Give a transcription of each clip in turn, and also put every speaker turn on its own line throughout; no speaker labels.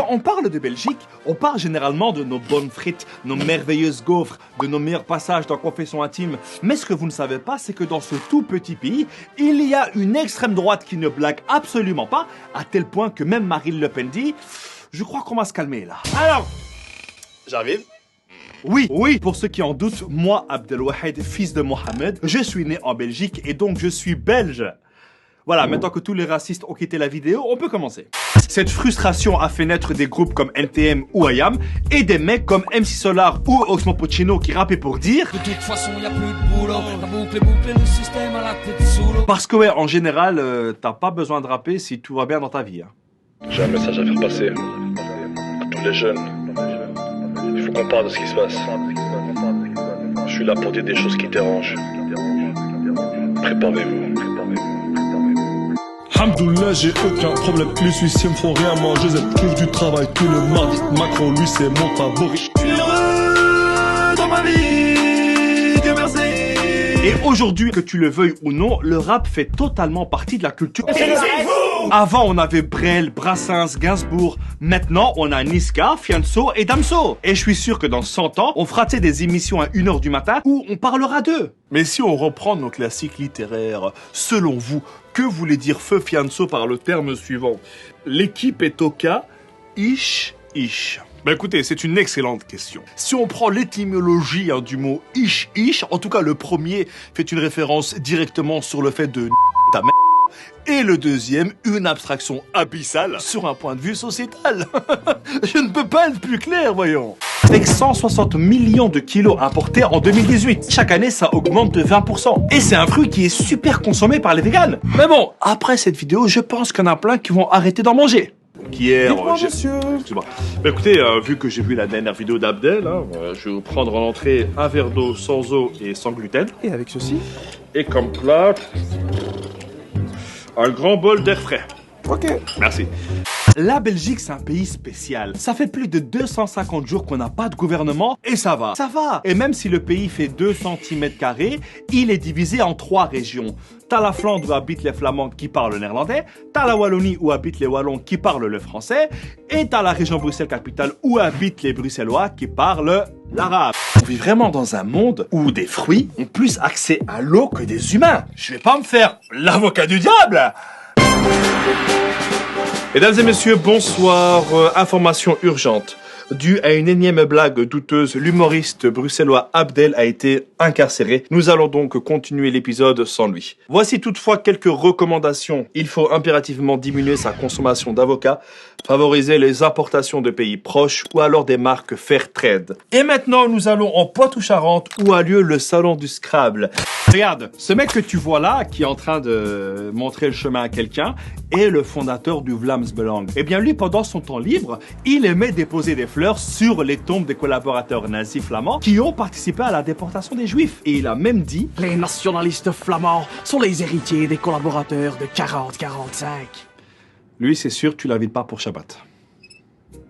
Quand on parle de Belgique, on parle généralement de nos bonnes frites, nos merveilleuses gaufres, de nos meilleurs passages dans Confession intime. Mais ce que vous ne savez pas, c'est que dans ce tout petit pays, il y a une extrême droite qui ne blague absolument pas, à tel point que même Marine Le Pen dit « Je crois qu'on va se calmer là ». Alors, j'arrive. Oui, pour ceux qui en doutent, moi, Abdelwahed, fils de Mohamed, je suis né en Belgique et donc je suis belge. Voilà, maintenant que tous les racistes ont quitté la vidéo, on peut commencer. Cette frustration a fait naître des groupes comme NTM ou IAM et des mecs comme MC Solar ou Oxmo Puccino qui rappaient pour dire de toute façon y a plus de boulot, la boucle le système à la tête sous l'eau. Parce que ouais, en général, t'as pas besoin de rapper si tout va bien dans ta vie. Hein.
J'ai un message à faire passer à tous les jeunes. Il faut qu'on parle de ce qui se passe. Je suis là pour dire des choses qui dérangent. Préparez-vous.
Hamdoullah, j'ai aucun problème. Les Suisses me font rien manger. Je trouve du travail tout le mardi. Macron, lui, c'est mon favori. Je suis heureux dans ma vie. Dieu merci.
Et aujourd'hui, que tu le veuilles ou non, le rap fait totalement partie de la culture. Avant, on avait Brel, Brassens, Gainsbourg. Maintenant, on a Niska, Fianso et Damso. Et je suis sûr que dans 100 ans, on fera des émissions à 1h du matin où on parlera d'eux.
Mais si on reprend nos classiques littéraires, selon vous, que voulait dire Feu Fianso par le terme suivant? L'équipe est au cas, ish. Ben écoutez, c'est une excellente question. Si on prend l'étymologie du mot ish, en tout cas le premier fait une référence directement sur le fait de ta mère. Et le deuxième, une abstraction abyssale sur un point de vue sociétal. Je ne peux pas être plus clair, voyons.
Avec 160 millions de kilos importés en 2018. Chaque année, ça augmente de 20%. Et c'est un fruit qui est super consommé par les véganes. Mais bon, après cette vidéo, je pense qu'il y en a plein qui vont arrêter d'en manger.
Monsieur. Excuse-moi. Bah écoutez, vu que j'ai vu la dernière vidéo d'Abdel, je vais vous prendre en entrée un verre d'eau sans eau et sans gluten.
Et avec ceci?
Et comme plat, un grand bol d'air frais.
Ok.
Merci.
La Belgique, c'est un pays spécial. Ça fait plus de 250 jours qu'on n'a pas de gouvernement et ça va. Ça va. Et même si le pays fait 2 cm², il est divisé en 3 régions. T'as la Flandre où habitent les Flamands qui parlent le néerlandais, t'as la Wallonie où habitent les Wallons qui parlent le français, et t'as la région Bruxelles-Capitale où habitent les Bruxellois qui parlent l'arabe. On vit vraiment dans un monde où des fruits ont plus accès à l'eau que des humains. Je vais pas me faire l'avocat du diable.
Mesdames et messieurs, bonsoir. Information urgente. Dû à une énième blague douteuse, l'humoriste bruxellois Abdel a été incarcéré. Nous allons donc continuer l'épisode sans lui. Voici toutefois quelques recommandations. Il faut impérativement diminuer sa consommation d'avocats, favoriser les importations de pays proches ou alors des marques fair trade. Et maintenant, nous allons en Poitou-Charentes où a lieu le salon du Scrabble.
Regarde, ce mec que tu vois là, qui est en train de montrer le chemin à quelqu'un, est le fondateur du Vlaamsbelang. Eh bien lui, pendant son temps libre, il aimait déposer des fleurs sur les tombes des collaborateurs nazis flamands qui ont participé à la déportation des Juifs. Et il a même dit «
Les nationalistes flamands sont les héritiers des collaborateurs de 40-45. »
Lui, c'est sûr, tu l'invites pas pour Shabbat.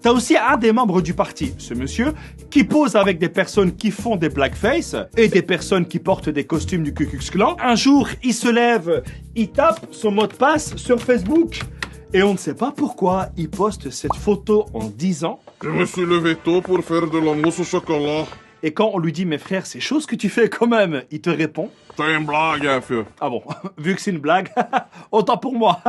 T'as aussi un des membres du parti, ce monsieur, qui pose avec des personnes qui font des blackface et des personnes qui portent des costumes du Ku Klux Klan. Un jour, il se lève, il tape son mot de passe sur Facebook. Et on ne sait pas pourquoi il poste cette photo en disant «
Je me suis levé tôt pour faire de la mousse au chocolat. »
Et quand on lui dit « Mais frère, c'est chose que tu fais quand même », il te répond
« C'est une blague, hein, feu. »
Ah bon, vu que c'est une blague, autant pour moi.